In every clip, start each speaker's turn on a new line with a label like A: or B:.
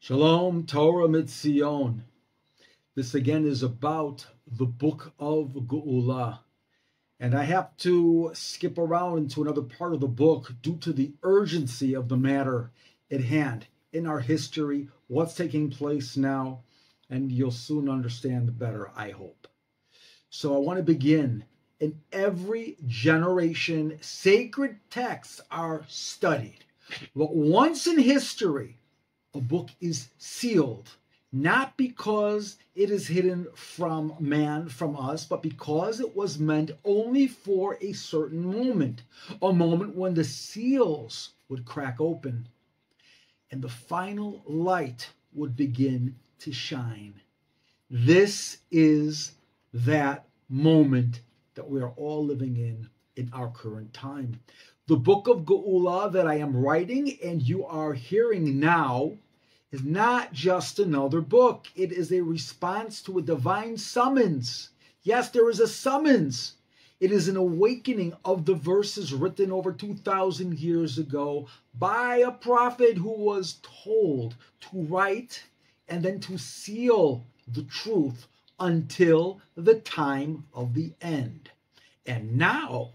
A: Shalom, Torah Mitzion. This again is about the Book of Geula. And I have to skip around into another part of the book due to the urgency of the matter at hand in our history, what's taking place now, and you'll soon understand better, I hope. So I want to begin. In every generation, sacred texts are studied. But once in history, a book is sealed, not because it is hidden from man, from us, but because it was meant only for a certain moment, a moment when the seals would crack open and the final light would begin to shine. This is that moment that we are all living in our current time. The Book of Geula that I am writing and you are hearing now is not just another book. It is a response to a divine summons. Yes, there is a summons. It is an awakening of the verses written over 2,000 years ago by a prophet who was told to write and then to seal the truth until the time of the end. And now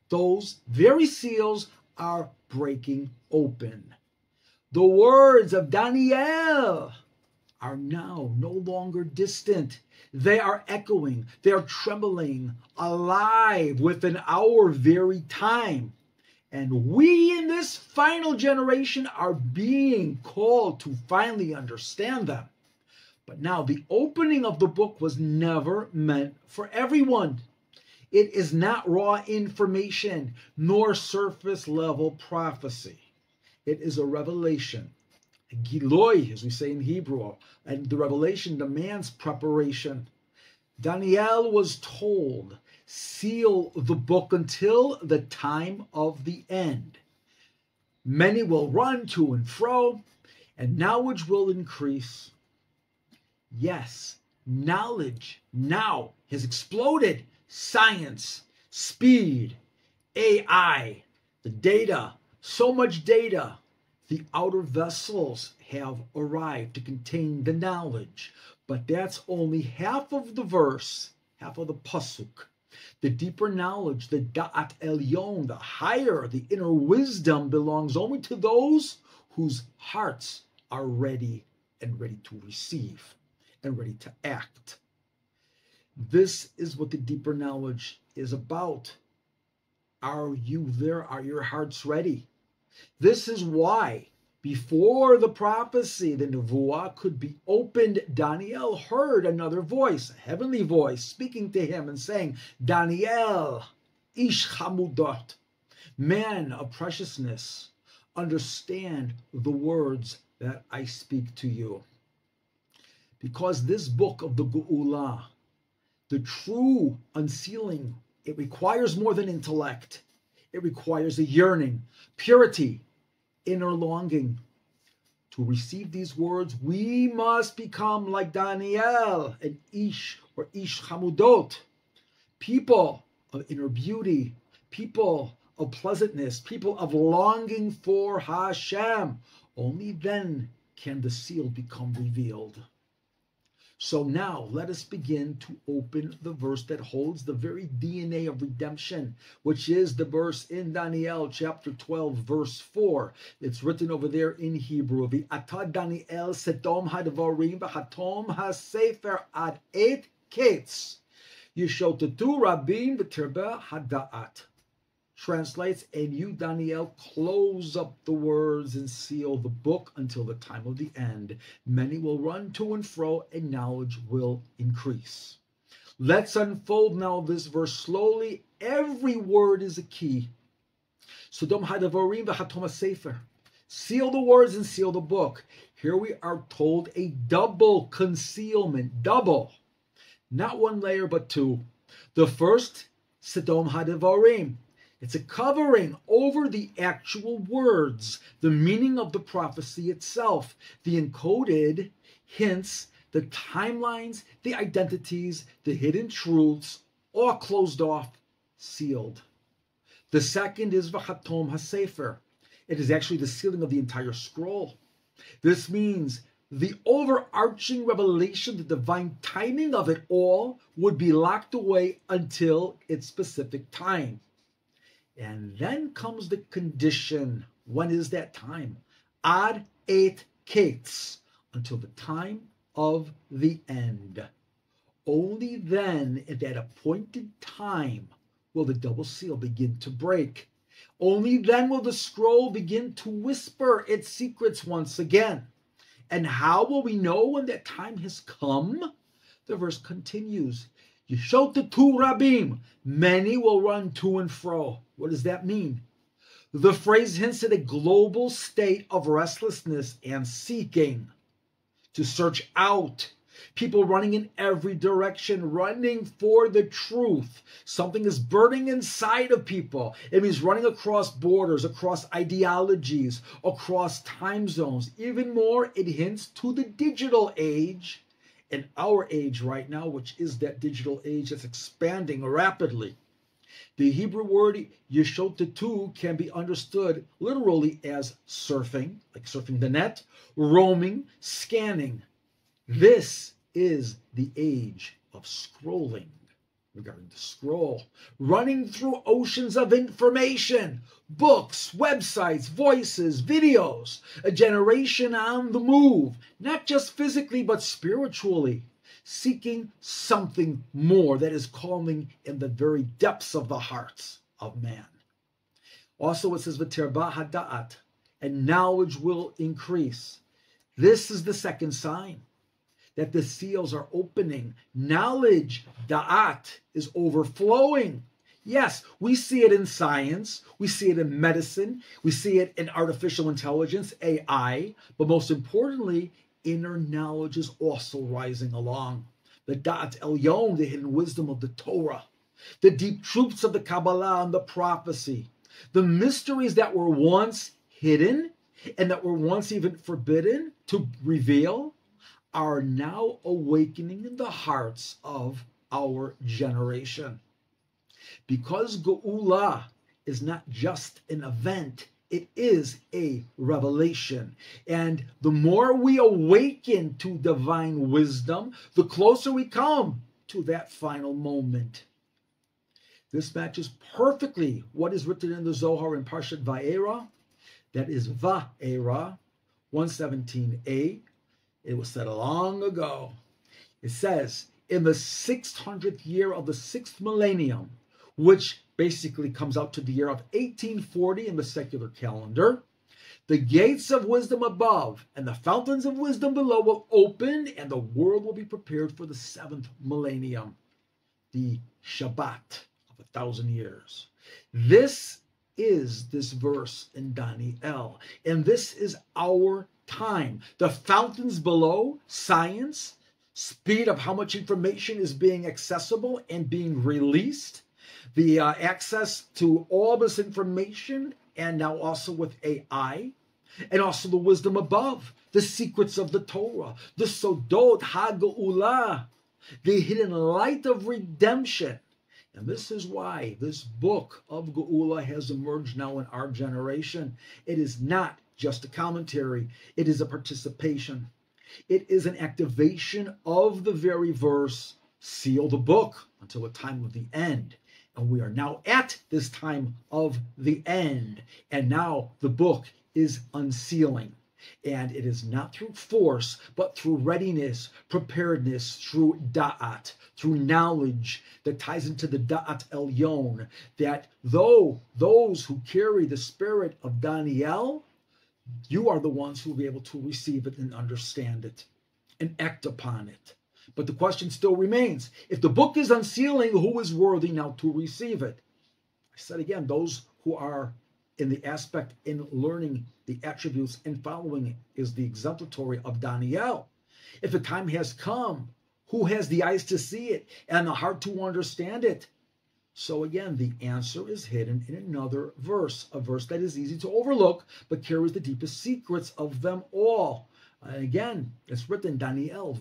A: those very seals are breaking open. The words of Daniel are now no longer distant. They are echoing, they are trembling, alive within our very time. And we in this final generation are being called to finally understand them. But now the opening of the book was never meant for everyone. It is not raw information nor surface level prophecy. It is a revelation, a giloi, as we say in Hebrew, and the revelation demands preparation. Daniel was told, seal the book until the time of the end. Many will run to and fro, and knowledge will increase. Yes, knowledge now has exploded. Science, speed, AI, the data, so much data. The outer vessels have arrived to contain the knowledge, but that's only half of the verse, half of the pasuk. The deeper knowledge, the da'at elyon, the higher, the inner wisdom belongs only to those whose hearts are ready and ready to receive and ready to act. This is what the deeper knowledge is about. Are you there? Are your hearts ready? This is why, before the prophecy, the nevuah could be opened, Daniel heard another voice, a heavenly voice, speaking to him and saying, Daniel, ish chamudot, man of preciousness, understand the words that I speak to you. Because this book of the Geula, the true unsealing, it requires more than intellect. It requires a yearning, purity, inner longing. To receive these words, we must become like Daniel, an ish or ish chamudot, people of inner beauty, people of pleasantness, people of longing for Hashem. Only then can the seal become revealed. So now let us begin to open the verse that holds the very DNA of redemption, which is the verse in Daniel chapter 12, verse 4. It's written over there in Hebrew. V'ata Daniel setom hadvarim v'hatom hasefer ad et ketz yishotetu rabim v'tirbe hada'at. Translates, and you, Daniel, close up the words and seal the book until the time of the end. Many will run to and fro, and knowledge will increase. Let's unfold now this verse slowly. Every word is a key. Sodom hadavarim v'hatom hasefer. Seal the words and seal the book. Here we are told a double concealment. Double. Not one layer, but two. The first, Sodom hadavarim. It's a covering over the actual words, the meaning of the prophecy itself, the encoded hints, the timelines, the identities, the hidden truths, all closed off, sealed. The second is V'chatom HaSefer. It is actually the sealing of the entire scroll. This means the overarching revelation, the divine timing of it all would be locked away until its specific time. And then comes the condition. When is that time? Ad et kates, until the time of the end. Only then, at that appointed time, will the double seal begin to break. Only then will the scroll begin to whisper its secrets once again. And how will we know when that time has come? The verse continues, Yeshotetu rabim, many will run to and fro. What does that mean? The phrase hints at a global state of restlessness and seeking, to search out. People running in every direction, running for the truth. Something is burning inside of people. It means running across borders, across ideologies, across time zones. Even more, it hints to the digital age and our age right now, which is that digital age that's expanding rapidly. The Hebrew word yeshotetu can be understood literally as surfing, like surfing the net, roaming, scanning. This is the age of scrolling, regarding the scroll, running through oceans of information, books, websites, voices, videos, a generation on the move, not just physically, but spiritually, seeking something more that is calling in the very depths of the hearts of man. Also, it says, V'terba hada'at, and knowledge will increase. This is the second sign that the seals are opening. Knowledge, da'at, is overflowing. Yes, we see it in science, we see it in medicine, we see it in artificial intelligence, AI, but most importantly, inner knowledge is also rising along. The da'at elyon, the hidden wisdom of the Torah, the deep truths of the Kabbalah and the prophecy, the mysteries that were once hidden and that were once even forbidden to reveal, are now awakening in the hearts of our generation. Because Geula is not just an event, it is a revelation. And the more we awaken to divine wisdom, the closer we come to that final moment. This matches perfectly what is written in the Zohar in Parshat Va'era. That is Va'era 117a. It was said long ago. It says, in the 600th year of the 6th millennium, which basically comes out to the year of 1840 in the secular calendar, the gates of wisdom above and the fountains of wisdom below will open, and the world will be prepared for the 7th millennium, the Shabbat of 1,000 years. This is this verse in Daniel, and this is our time. The fountains below, science, speed of how much information is being accessible and being released, the access to all this information, and now also with AI, and also the wisdom above, the secrets of the Torah, the Sodot HaGeula, the hidden light of redemption. And this is why this book of Geula has emerged now in our generation. It is not just a commentary. It is a participation. It is an activation of the very verse, seal the book until the time of the end. And we are now at this time of the end. And now the book is unsealing. And it is not through force, but through readiness, preparedness, through da'at, through knowledge that ties into the da'at elyon, that though those who carry the spirit of Daniel, you are the ones who will be able to receive it and understand it and act upon it. But the question still remains, if the book is unsealing, who is worthy now to receive it? I said again, those who are in the aspect in learning the attributes and following it is the exemplary of Daniel. If the time has come, who has the eyes to see it and the heart to understand it? So again, the answer is hidden in another verse, a verse that is easy to overlook, but carries the deepest secrets of them all. And again, it's written, Daniel,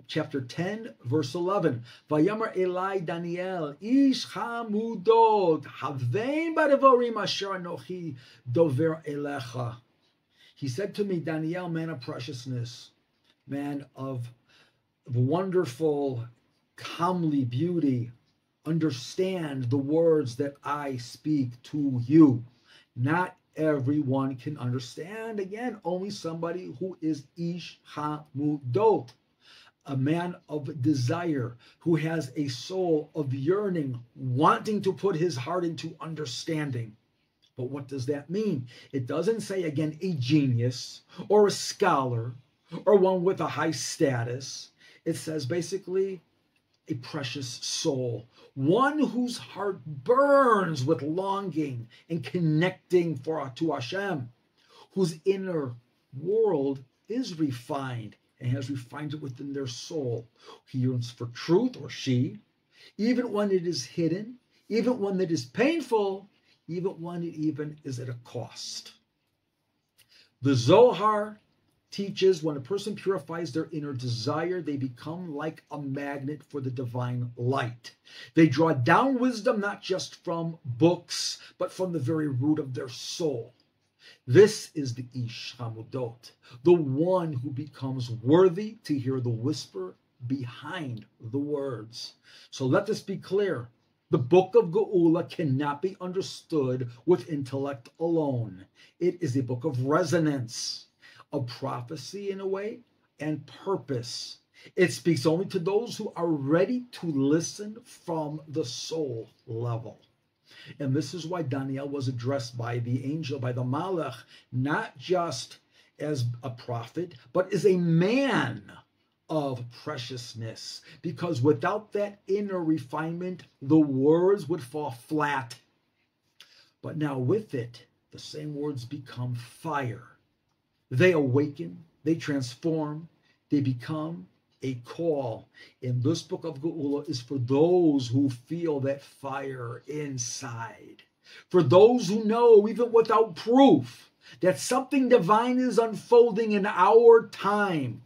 A: chapter 10, verse 11. Vayamar Elai Daniel, ish hamudot, havein b'devarim asher anochi dover elecha. He said to me, Daniel, man of preciousness, man of wonderful, comely beauty, understand the words that I speak to you. Not everyone can understand. Again, only somebody who is ish hamudot, a man of desire, who has a soul of yearning, wanting to put his heart into understanding. But what does that mean? It doesn't say, again, a genius or a scholar or one with a high status. It says basically a precious soul, one whose heart burns with longing and connecting to Hashem, whose inner world is refined and has refined it within their soul. He yearns for truth, or she, even when it is hidden, even when it is painful, even when it even is at a cost. The Zohar teaches when a person purifies their inner desire, they become like a magnet for the divine light. They draw down wisdom not just from books, but from the very root of their soul. This is the Ish Hamudot, the one who becomes worthy to hear the whisper behind the words. So let this be clear. The Book of Geula cannot be understood with intellect alone. It is a book of resonance, of prophecy in a way, and purpose. It speaks only to those who are ready to listen from the soul level. And this is why Daniel was addressed by the angel, by the Malach, not just as a prophet, but as a man of preciousness. Because without that inner refinement, the words would fall flat. But now with it, the same words become fire. They awaken, they transform, they become a call. And this Book of Geula is for those who feel that fire inside. For those who know, even without proof, that something divine is unfolding in our time.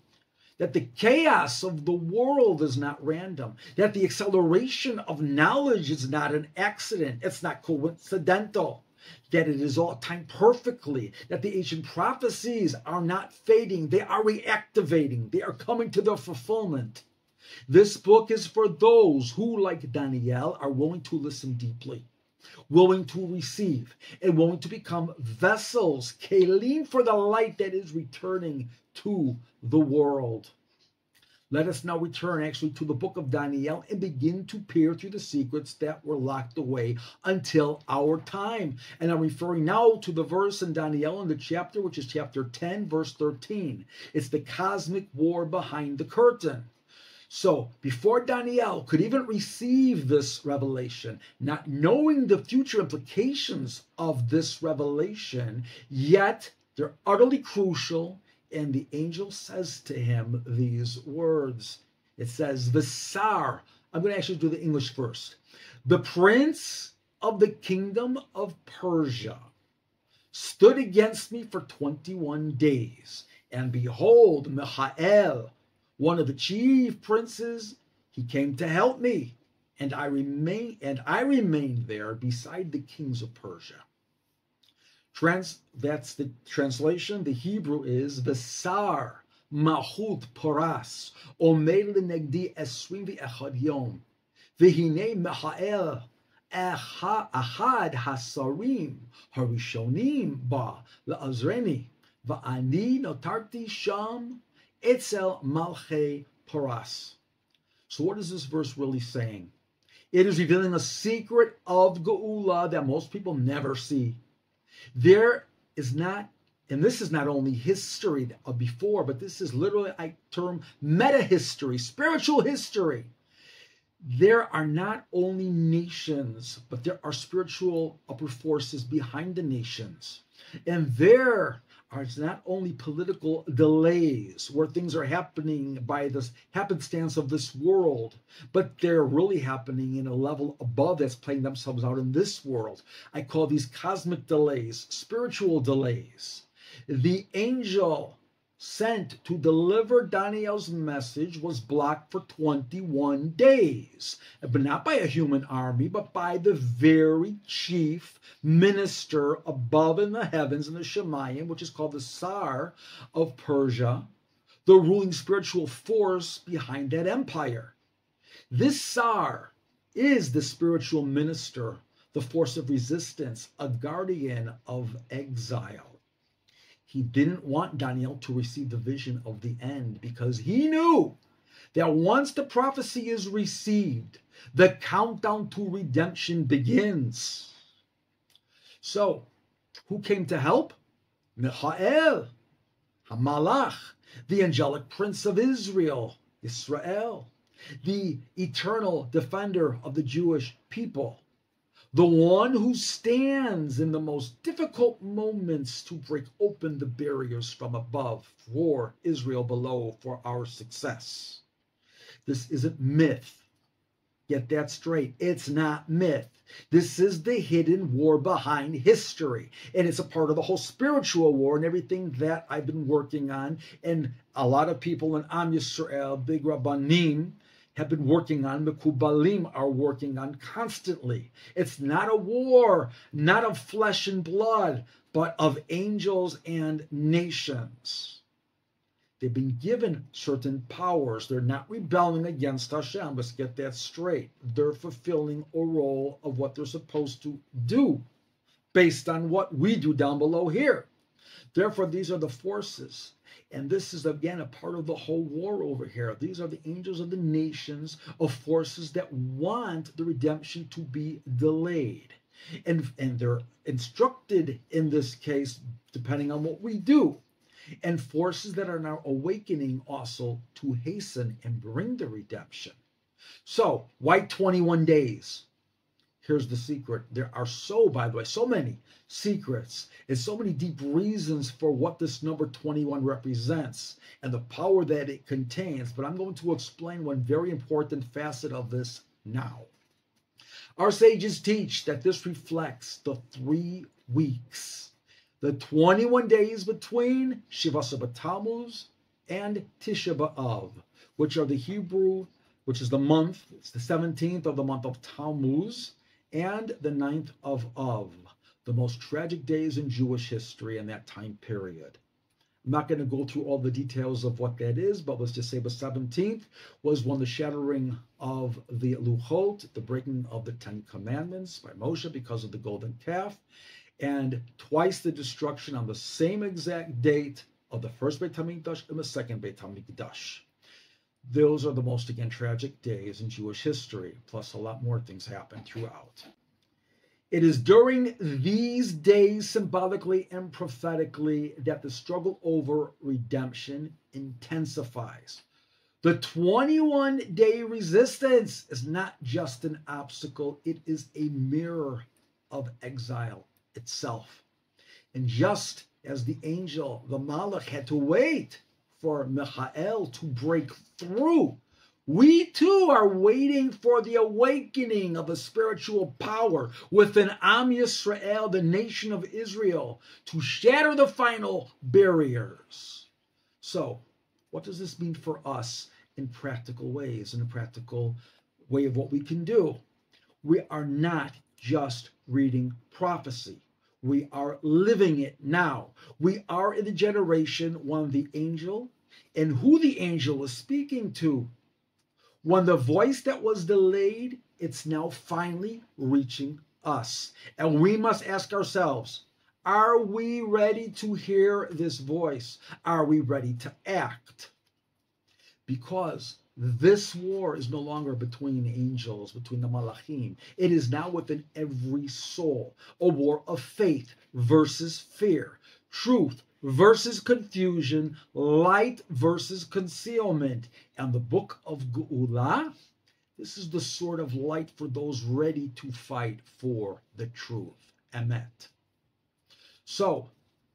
A: That the chaos of the world is not random. That the acceleration of knowledge is not an accident. It's not coincidental. That it is all timed perfectly, that the ancient prophecies are not fading, they are reactivating, they are coming to their fulfillment. This book is for those who, like Daniel, are willing to listen deeply, willing to receive, and willing to become vessels, kelim, for the light that is returning to the world. Let us now return actually to the book of Daniel and begin to peer through the secrets that were locked away until our time. And I'm referring now to the verse in Daniel in the chapter, which is chapter 10, verse 13. It's the cosmic war behind the curtain. So before Daniel could even receive this revelation, not knowing the future implications of this revelation, yet they're utterly crucial. And the angel says to him these words. It says, Visar. I'm going to actually do the English first. The prince of the kingdom of Persia stood against me for 21 days. And behold, Michael, one of the chief princes, he came to help me. And I remained there beside the kings of Persia. That's the translation. The Hebrew is Vesar Mahut Poras Omer Lenegdi Esrim V'Echad Yom V'Hine Michael Ahad Hasarim Harishonim Ba La'azreni Va'ani Notarti Sham Etzel Malchei Poras. So what is this verse really saying? It is revealing a secret of Geula that most people never see. There is not, and this is not only history of before, but this is literally, I term meta history, spiritual history. There are not only nations, but there are spiritual upper forces behind the nations. And there are not only political delays where things are happening by the happenstance of this world, but they're really happening in a level above that's playing themselves out in this world. I call these cosmic delays, spiritual delays. The angel sent to deliver Daniel's message was blocked for 21 days, but not by a human army, but by the very chief minister above in the heavens in the Shemayim, which is called the Tsar of Persia, the ruling spiritual force behind that empire. This Tsar is the spiritual minister, the force of resistance, a guardian of exile. He didn't want Daniel to receive the vision of the end because he knew that once the prophecy is received, the countdown to redemption begins. So, who came to help? Michael, Hamalach, the angelic prince of Israel, the eternal defender of the Jewish people, the one who stands in the most difficult moments to break open the barriers from above for Israel below, for our success. This isn't myth. Get that straight. It's not myth. This is the hidden war behind history. And it's a part of the whole spiritual war and everything that I've been working on. And a lot of people in Am Yisrael, big Rabbanim, have been working on, Mekubalim are working on constantly. It's not a war, not of flesh and blood, but of angels and nations. They've been given certain powers. They're not rebelling against Hashem. Let's get that straight. They're fulfilling a role of what they're supposed to do based on what we do down below here. Therefore, these are the forces. And this is, again, a part of the whole war over here. These are the angels of the nations, of forces that want the redemption to be delayed. And they're instructed in this case, depending on what we do. And forces that are now awakening also to hasten and bring the redemption. So, why 21 days? Here's the secret. There are by the way, so many secrets and so many deep reasons for what this number 21 represents and the power that it contains. But I'm going to explain one very important facet of this now. Our sages teach that this reflects the 3 weeks, the 21 days between Shivasa B'Tammuz and Tisha B'Av, which are the Hebrew, which is the month, it's the 17th of the month of Tammuz, and the 9th of Av, the most tragic days in Jewish history in that time period. I'm not going to go through all the details of what that is, but let's just say the 17th was when the shattering of the Luchot, the breaking of the 10 Commandments by Moshe because of the golden calf, and twice the destruction on the same exact date of the first Beit HaMikdash and the second Beit HaMikdash. Those are the most, again, tragic days in Jewish history, plus a lot more things happen throughout. It is during these days, symbolically and prophetically, that the struggle over redemption intensifies. The 21-day resistance is not just an obstacle, it is a mirror of exile itself. And just as the angel, the Malach, had to wait for Michael to break through, we too are waiting for the awakening of a spiritual power within Am Yisrael, the nation of Israel, to shatter the final barriers. So, what does this mean for us in practical ways, in a practical way of what we can do? We are not just reading prophecy. We are living it now. We are in the generation when the angel and who the angel was speaking to. When the voice that was delayed, it's now finally reaching us. And we must ask ourselves, are we ready to hear this voice? Are we ready to act? Because this war is no longer between angels, between the malachim. It is now within every soul. A war of faith versus fear. Truth versus confusion. Light versus concealment. And the Book of Geula, this is the sort of light for those ready to fight for the truth. Emet. So,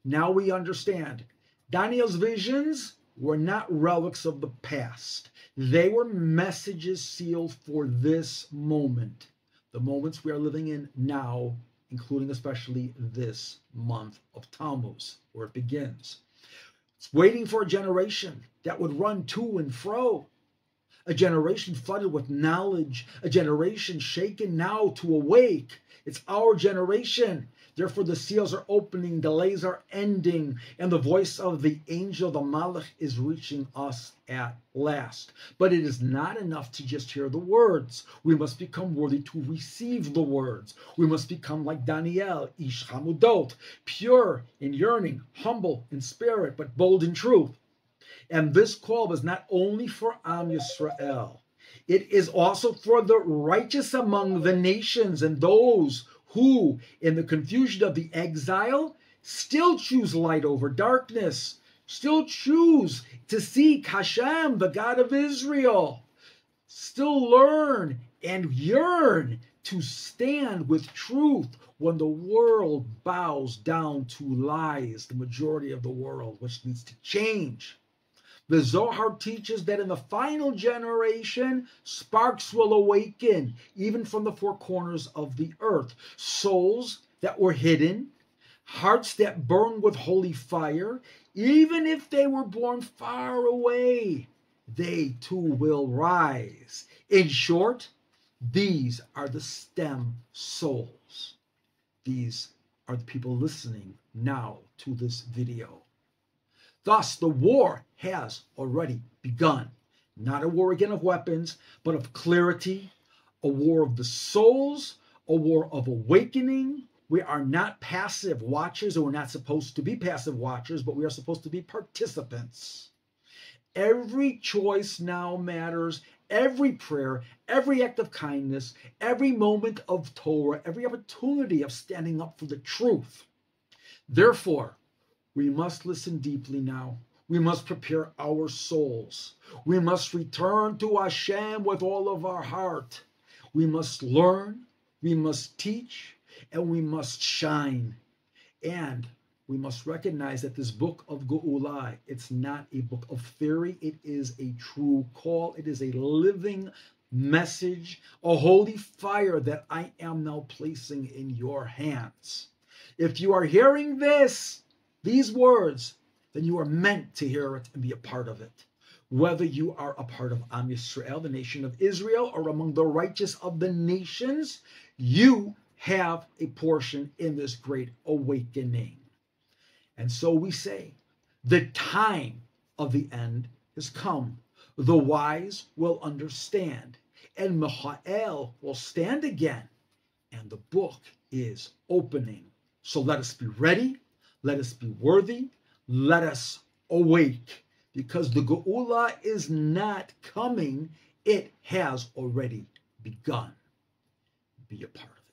A: now we understand. Daniel's visions were not relics of the past. They were messages sealed for this moment, the moments we are living in now, including especially this month of Tammuz, where it begins. It's waiting for a generation that would run to and fro, a generation flooded with knowledge, a generation shaken now to awake. It's our generation. Therefore, the seals are opening, delays are ending, and the voice of the angel, the Malach, is reaching us at last. But it is not enough to just hear the words. We must become worthy to receive the words. We must become like Daniel, Ish Hamudot, pure in yearning, humble in spirit, but bold in truth. And this call was not only for Am Yisrael. It is also for the righteous among the nations and those who, in the confusion of the exile, still choose light over darkness, still choose to seek Hashem, the God of Israel, still learn and yearn to stand with truth when the world bows down to lies, the majority of the world, which needs to change. The Zohar teaches that in the final generation, sparks will awaken, even from the four corners of the earth. Souls that were hidden, hearts that burn with holy fire, even if they were born far away, they too will rise. In short, these are the stem souls. These are the people listening now to this video. Thus, the war has already begun. Not a war again of weapons, but of clarity, a war of the souls, a war of awakening. We are not passive watchers, and we're not supposed to be passive watchers, but we are supposed to be participants. Every choice now matters. Every prayer, every act of kindness, every moment of Torah, every opportunity of standing up for the truth. Therefore, we must listen deeply now. We must prepare our souls. We must return to Hashem with all of our heart. We must learn, we must teach, and we must shine. And we must recognize that this book of Geula, it's not a book of theory. It is a true call. It is a living message, a holy fire that I am now placing in your hands. If you are hearing these words, then you are meant to hear it and be a part of it. Whether you are a part of Am Yisrael, the nation of Israel, or among the righteous of the nations, you have a portion in this great awakening. And so we say, the time of the end has come. The wise will understand, and Michael will stand again, and the book is opening. So let us be ready. Let us be worthy. Let us awake, because the Geula is not coming. It has already begun. Be a part of it.